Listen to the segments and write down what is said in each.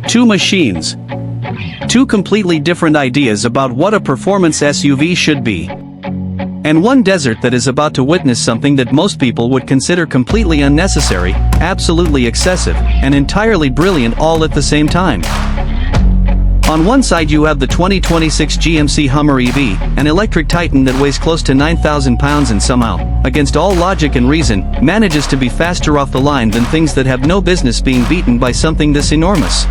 Two machines. Two completely different ideas about what a performance SUV should be. And one desert that is about to witness something that most people would consider completely unnecessary, absolutely excessive, and entirely brilliant all at the same time. On one side you have the 2026 GMC Hummer EV, an electric titan that weighs close to 9,000 pounds and somehow, against all logic and reason, manages to be faster off the line than things that have no business being beaten by something this enormous.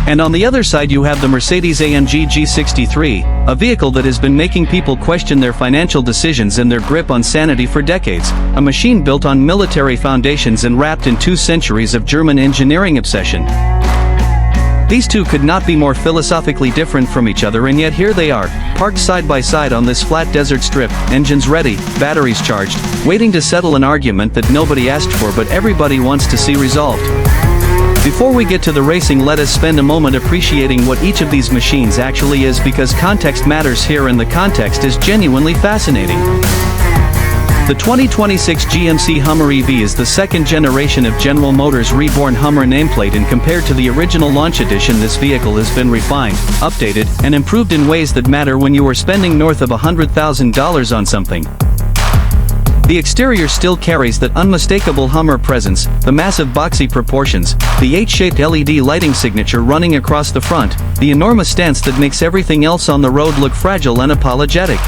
And on the other side you have the Mercedes-AMG G63, a vehicle that has been making people question their financial decisions and their grip on sanity for decades, a machine built on military foundations and wrapped in 2 centuries of German engineering obsession. These two could not be more philosophically different from each other, and yet here they are, parked side by side on this flat desert strip, engines ready, batteries charged, waiting to settle an argument that nobody asked for but everybody wants to see resolved. Before we get to the racing, let us spend a moment appreciating what each of these machines actually is, because context matters here and the context is genuinely fascinating. The 2026 GMC Hummer EV is the second generation of General Motors' reborn Hummer nameplate, and compared to the original launch edition this vehicle has been refined, updated, and improved in ways that matter when you are spending north of $100,000 on something. The exterior still carries that unmistakable Hummer presence, the massive boxy proportions, the H-shaped LED lighting signature running across the front, the enormous stance that makes everything else on the road look fragile and apologetic.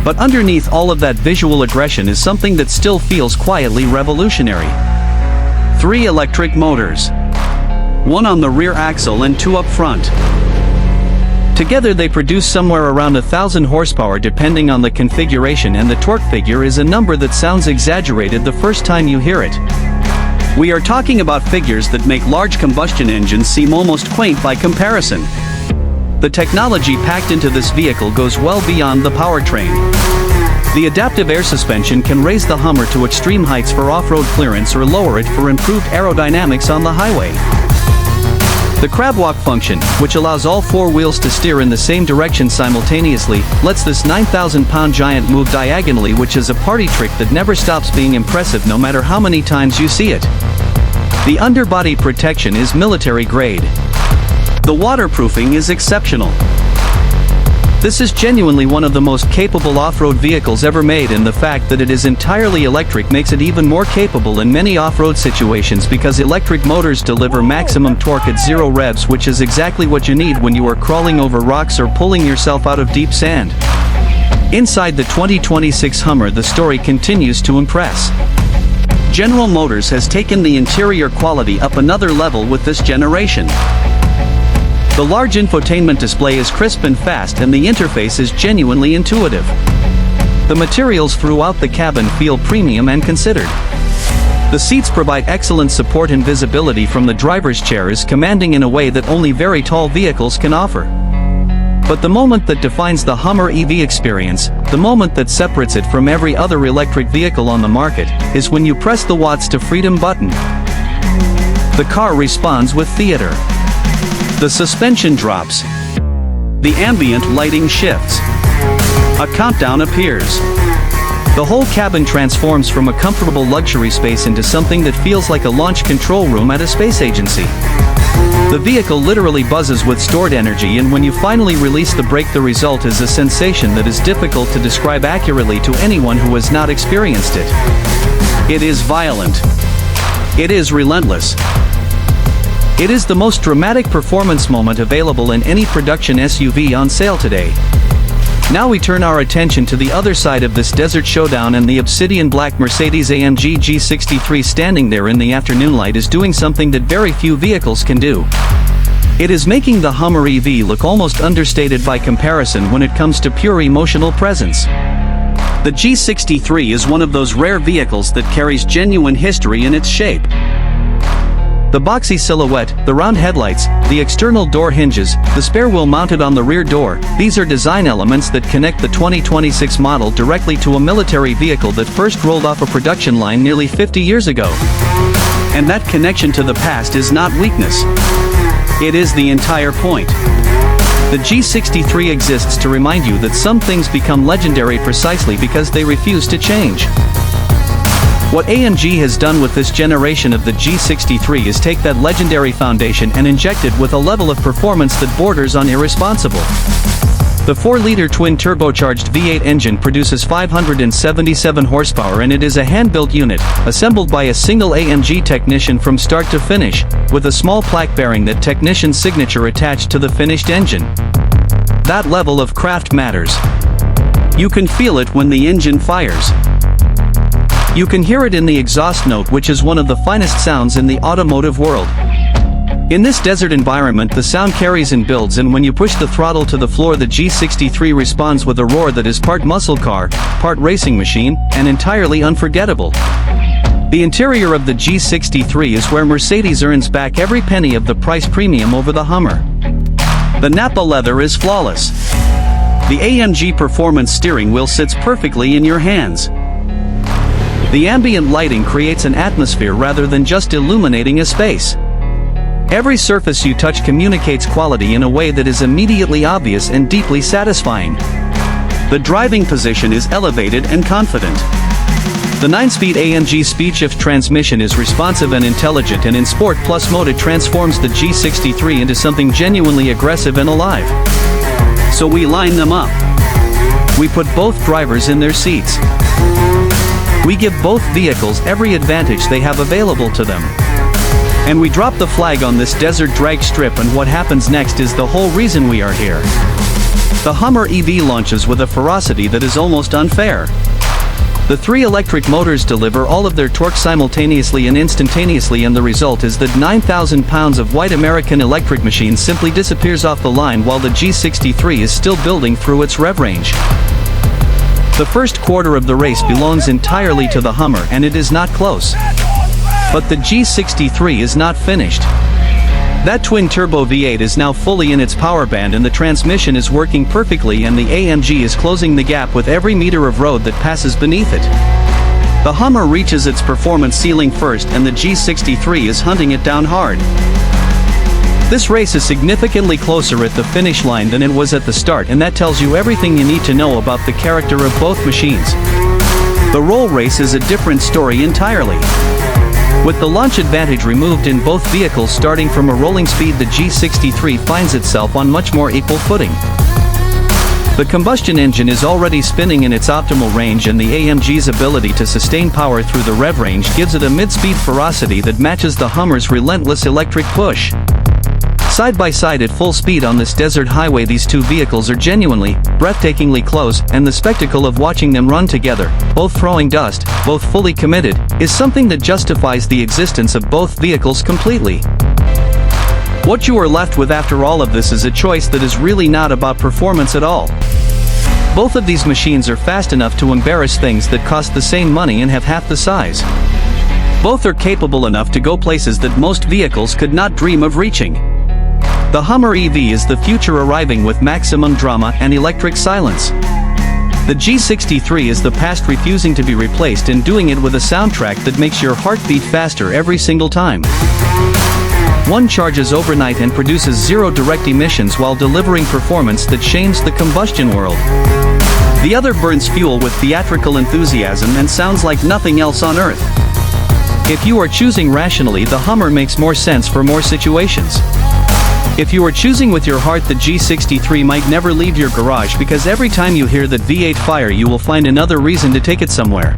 But underneath all of that visual aggression is something that still feels quietly revolutionary. 3 electric motors. 1 on the rear axle and 2 up front. Together they produce somewhere around 1,000 horsepower depending on the configuration, and the torque figure is a number that sounds exaggerated the first time you hear it. We are talking about figures that make large combustion engines seem almost quaint by comparison. The technology packed into this vehicle goes well beyond the powertrain. The adaptive air suspension can raise the Hummer to extreme heights for off-road clearance or lower it for improved aerodynamics on the highway. The crab walk function, which allows all 4 wheels to steer in the same direction simultaneously, lets this 9,000-pound giant move diagonally, which is a party trick that never stops being impressive no matter how many times you see it. The underbody protection is military grade. The waterproofing is exceptional. This is genuinely one of the most capable off-road vehicles ever made, and the fact that it is entirely electric makes it even more capable in many off-road situations, because electric motors deliver maximum torque at 0 revs, which is exactly what you need when you are crawling over rocks or pulling yourself out of deep sand. Inside the 2026 Hummer, the story continues to impress. General Motors has taken the interior quality up another level with this generation. The large infotainment display is crisp and fast, and the interface is genuinely intuitive. The materials throughout the cabin feel premium and considered. The seats provide excellent support, and visibility from the driver's chair is commanding in a way that only very tall vehicles can offer. But the moment that defines the Hummer EV experience, the moment that separates it from every other electric vehicle on the market, is when you press the Watts to Freedom button. The car responds with theater. The suspension drops. The ambient lighting shifts. A countdown appears. The whole cabin transforms from a comfortable luxury space into something that feels like a launch control room at a space agency. The vehicle literally buzzes with stored energy, and when you finally release the brake, the result is a sensation that is difficult to describe accurately to anyone who has not experienced it. It is violent. It is relentless. It is the most dramatic performance moment available in any production SUV on sale today. Now we turn our attention to the other side of this desert showdown, and the obsidian black Mercedes-AMG G63 standing there in the afternoon light is doing something that very few vehicles can do. It is making the Hummer EV look almost understated by comparison when it comes to pure emotional presence. The G63 is one of those rare vehicles that carries genuine history in its shape. The boxy silhouette, the round headlights, the external door hinges, the spare wheel mounted on the rear door, these are design elements that connect the 2026 model directly to a military vehicle that first rolled off a production line nearly 50 years ago. And that connection to the past is not weakness. It is the entire point. The G63 exists to remind you that some things become legendary precisely because they refuse to change. What AMG has done with this generation of the G63 is take that legendary foundation and inject it with a level of performance that borders on irresponsible. The 4-liter twin-turbocharged V8 engine produces 577 horsepower, and it is a hand-built unit, assembled by a single AMG technician from start to finish, with a small plaque bearing that technician's signature attached to the finished engine. That level of craft matters. You can feel it when the engine fires. You can hear it in the exhaust note, which is one of the finest sounds in the automotive world. In this desert environment, the sound carries and builds, and when you push the throttle to the floor, the G63 responds with a roar that is part muscle car, part racing machine, and entirely unforgettable. The interior of the G63 is where Mercedes earns back every penny of the price premium over the Hummer. The Nappa leather is flawless. The AMG Performance steering wheel sits perfectly in your hands. The ambient lighting creates an atmosphere rather than just illuminating a space. Every surface you touch communicates quality in a way that is immediately obvious and deeply satisfying. The driving position is elevated and confident. The 9-speed AMG speed-shift transmission is responsive and intelligent, and in Sport Plus mode it transforms the G63 into something genuinely aggressive and alive. So we line them up. We put both drivers in their seats. We give both vehicles every advantage they have available to them. And we drop the flag on this desert drag strip, and what happens next is the whole reason we are here. The Hummer EV launches with a ferocity that is almost unfair. The 3 electric motors deliver all of their torque simultaneously and instantaneously, and the result is that 9,000 pounds of white American electric machine simply disappears off the line while the G63 is still building through its rev range. The first quarter of the race belongs entirely to the Hummer, and it is not close. But the G63 is not finished. That twin-turbo V8 is now fully in its power band, and the transmission is working perfectly, and the AMG is closing the gap with every meter of road that passes beneath it. The Hummer reaches its performance ceiling first, and the G63 is hunting it down hard. This race is significantly closer at the finish line than it was at the start, and that tells you everything you need to know about the character of both machines. The roll race is a different story entirely. With the launch advantage removed in both vehicles starting from a rolling speed, the G63 finds itself on much more equal footing. The combustion engine is already spinning in its optimal range, and the AMG's ability to sustain power through the rev range gives it a mid-speed ferocity that matches the Hummer's relentless electric push. Side by side at full speed on this desert highway, these two vehicles are genuinely, breathtakingly close, and the spectacle of watching them run together, both throwing dust, both fully committed, is something that justifies the existence of both vehicles completely. What you are left with after all of this is a choice that is really not about performance at all. Both of these machines are fast enough to embarrass things that cost the same money and have half the size. Both are capable enough to go places that most vehicles could not dream of reaching. The Hummer EV is the future, arriving with maximum drama and electric silence. The G63 is the past, refusing to be replaced, and doing it with a soundtrack that makes your heart beat faster every single time. One charges overnight and produces 0 direct emissions while delivering performance that shames the combustion world. The other burns fuel with theatrical enthusiasm and sounds like nothing else on earth. If you are choosing rationally, the Hummer makes more sense for more situations. If you are choosing with your heart, the G63 might never leave your garage, because every time you hear that V8 fire you will find another reason to take it somewhere.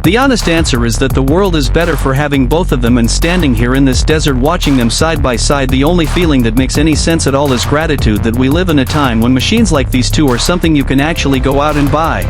The honest answer is that the world is better for having both of them, and standing here in this desert watching them side by side, the only feeling that makes any sense at all is gratitude that we live in a time when machines like these two are something you can actually go out and buy.